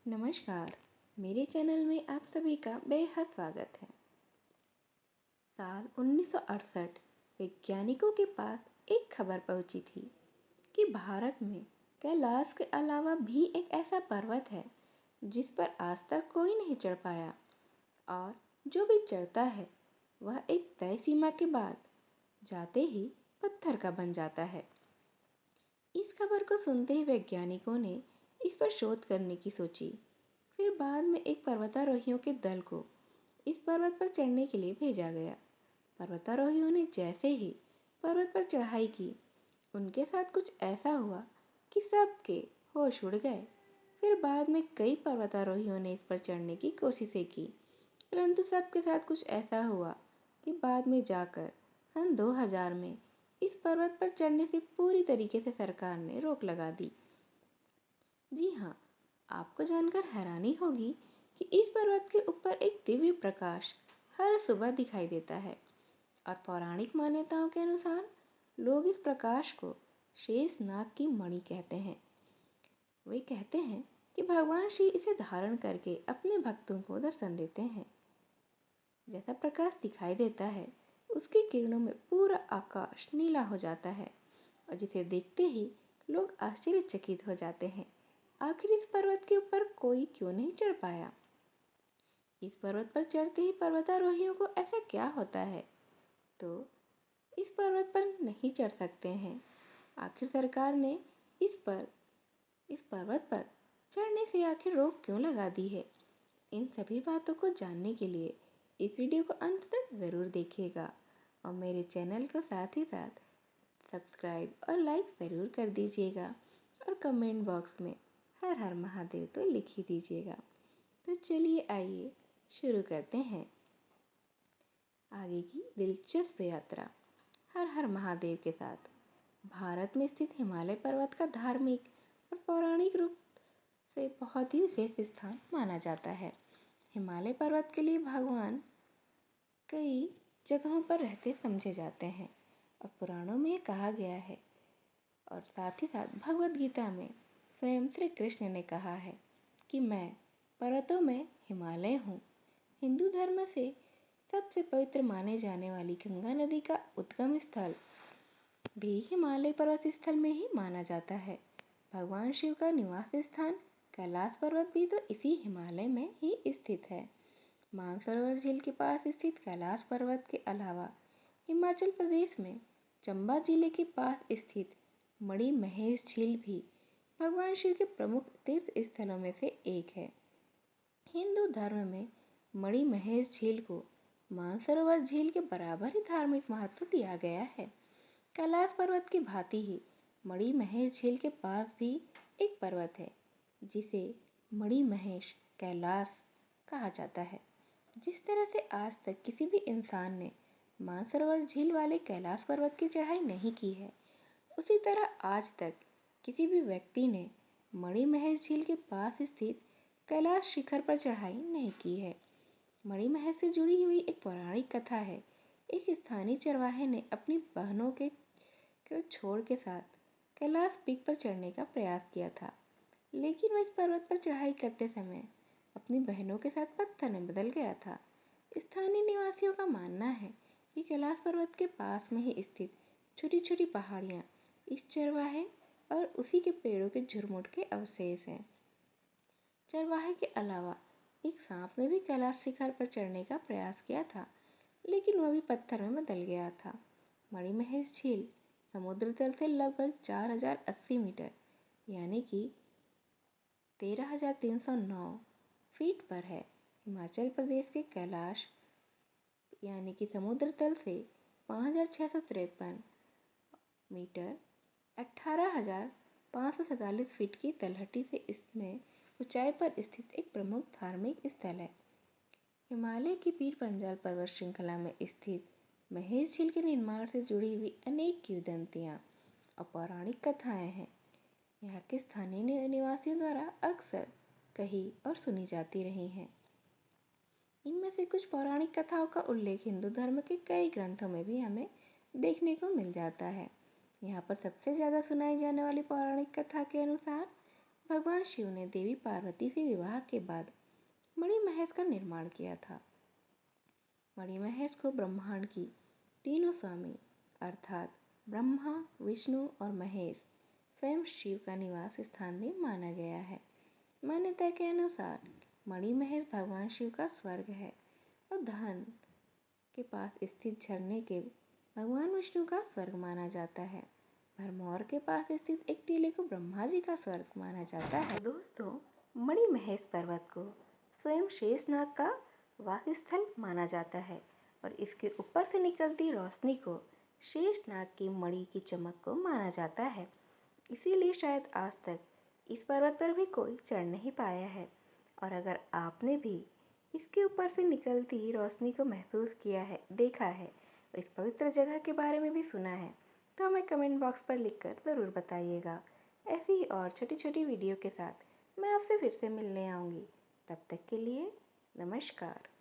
नमस्कार। मेरे चैनल में आप सभी का बेहद स्वागत है। साल 1968 वैज्ञानिकों के पास एक खबर पहुंची थी कि भारत में कैलाश के अलावा भी एक ऐसा पर्वत है जिस पर आज तक कोई नहीं चढ़ पाया, और जो भी चढ़ता है वह एक तय सीमा के बाद जाते ही पत्थर का बन जाता है। इस खबर को सुनते ही वैज्ञानिकों ने इस पर शोध करने की सोची। फिर बाद में एक पर्वतारोहियों के दल को इस पर्वत पर चढ़ने के लिए भेजा गया। पर्वतारोहियों ने जैसे ही पर्वत पर चढ़ाई की, उनके साथ कुछ ऐसा हुआ कि सबके होश उड़ गए। फिर बाद में कई पर्वतारोहियों ने इस पर चढ़ने की कोशिशें की, परंतु सबके साथ कुछ ऐसा हुआ कि बाद में जाकर सन 2000 में इस पर्वत पर चढ़ने से पूरी तरीके से सरकार ने रोक लगा दी। जी हाँ, आपको जानकर हैरानी होगी कि इस पर्वत के ऊपर एक दिव्य प्रकाश हर सुबह दिखाई देता है, और पौराणिक मान्यताओं के अनुसार लोग इस प्रकाश को शेष नाग की मणि कहते हैं। वे कहते हैं कि भगवान शिव इसे धारण करके अपने भक्तों को दर्शन देते हैं। जैसा प्रकाश दिखाई देता है, उसकी किरणों में पूरा आकाश नीला हो जाता है, और जिसे देखते ही लोग आश्चर्यचकित हो जाते हैं। आखिर इस पर्वत के ऊपर कोई क्यों नहीं चढ़ पाया? इस पर्वत पर चढ़ते ही पर्वतारोहियों को ऐसा क्या होता है तो इस पर्वत पर नहीं चढ़ सकते हैं? आखिर सरकार ने इस पर्वत पर चढ़ने से आखिर रोक क्यों लगा दी है? इन सभी बातों को जानने के लिए इस वीडियो को अंत तक ज़रूर देखिएगा, और मेरे चैनल को साथ ही साथ सब्सक्राइब और लाइक ज़रूर कर दीजिएगा, और कमेंट बॉक्स में हर हर महादेव तो लिख ही दीजिएगा। तो चलिए आइए शुरू करते हैं आगे की दिलचस्प यात्रा हर हर महादेव के साथ। भारत में स्थित हिमालय पर्वत का धार्मिक और पौराणिक रूप से बहुत ही विशेष स्थान माना जाता है। हिमालय पर्वत के लिए भगवान कई जगहों पर रहते समझे जाते हैं, और पुराणों में कहा गया है, और साथ ही साथ भगवद गीता में स्वयं श्री कृष्ण ने कहा है कि मैं पर्वतों में हिमालय हूँ। हिंदू धर्म से सबसे पवित्र माने जाने वाली गंगा नदी का उद्गम स्थल भी हिमालय पर्वत स्थल में ही माना जाता है। भगवान शिव का निवास स्थान कैलाश पर्वत भी तो इसी हिमालय में ही स्थित है। मानसरोवर झील के पास स्थित कैलाश पर्वत के अलावा हिमाचल प्रदेश में चंबा जिले के पास स्थित मणि महेश झील भी भगवान शिव के प्रमुख तीर्थ स्थलों में से एक है। हिंदू धर्म में मणि महेश झील को मानसरोवर झील के बराबर ही धार्मिक महत्व दिया गया है। कैलाश पर्वत की भांति ही मणि महेश झील के पास भी एक पर्वत है जिसे मणि महेश कैलाश कहा जाता है। जिस तरह से आज तक किसी भी इंसान ने मानसरोवर झील वाले कैलाश पर्वत की चढ़ाई नहीं की है, उसी तरह आज तक किसी भी व्यक्ति ने मणि महेश झील के पास स्थित कैलाश शिखर पर चढ़ाई नहीं की है। मणि महेश से जुड़ी हुई एक पौराणिक कथा है। एक स्थानीय चरवाहे ने अपनी बहनों के छोड़ के साथ कैलाश पीक पर चढ़ने का प्रयास किया था, लेकिन वह इस पर्वत पर चढ़ाई करते समय अपनी बहनों के साथ पत्थर में बदल गया था। स्थानीय निवासियों का मानना है कि कैलाश पर्वत के पास में ही स्थित छोटी छोटी पहाड़ियाँ इस चरवाहे और उसी के पेड़ों के झुरमुट के अवशेष हैं। चरवाहे के अलावा एक सांप ने भी कैलाश शिखर पर चढ़ने का प्रयास किया था, लेकिन वह भी पत्थर में बदल गया था। मणि महेश झील समुद्र तल से लगभग 4080 मीटर यानी कि 13,309 फीट पर है। हिमाचल प्रदेश के कैलाश यानी कि समुद्र तल से 5,653 मीटर 18,547 फीट की तलहटी से इसमें ऊंचाई पर स्थित एक प्रमुख धार्मिक स्थल है। हिमालय की पीर पंजाल पर्वत श्रृंखला में स्थित महेश झील के निर्माण से जुड़ी हुई अनेक किंवदंतियाँ और पौराणिक कथाएं हैं। यहाँ के स्थानीय निवासियों द्वारा अक्सर कही और सुनी जाती रही हैं। इनमें से कुछ पौराणिक कथाओं का उल्लेख हिंदू धर्म के कई ग्रंथों में भी हमें देखने को मिल जाता है। यहाँ पर सबसे ज़्यादा सुनाई जाने वाली पौराणिक कथा के अनुसार भगवान शिव ने देवी पार्वती से विवाह के बाद मणि महेश का निर्माण किया था। मणि महेश को ब्रह्मांड की तीनों स्वामी अर्थात ब्रह्मा, विष्णु और महेश स्वयं शिव का निवास स्थान भी माना गया है। मान्यता के अनुसार मणि महेश भगवान शिव का स्वर्ग है और धन के पास स्थित झरने के भगवान विष्णु का स्वर्ग माना जाता है। भरमौर के पास स्थित एक टीले को ब्रह्मा जी का स्वर्ग माना जाता है। दोस्तों, मणि महेश पर्वत को स्वयं शेषनाग का वासस्थल माना जाता है और इसके ऊपर से निकलती रोशनी को शेषनाग की मणि की चमक को माना जाता है। इसीलिए शायद आज तक इस पर्वत पर भी कोई चढ़ नहीं पाया है। और अगर आपने भी इसके ऊपर से निकलती रोशनी को महसूस किया है, देखा है, और इस पवित्र जगह के बारे में भी सुना है, तो हमें कमेंट बॉक्स पर लिखकर ज़रूर बताइएगा। ऐसी ही और छोटी छोटी वीडियो के साथ मैं आपसे फिर से मिलने आऊँगी। तब तक के लिए नमस्कार।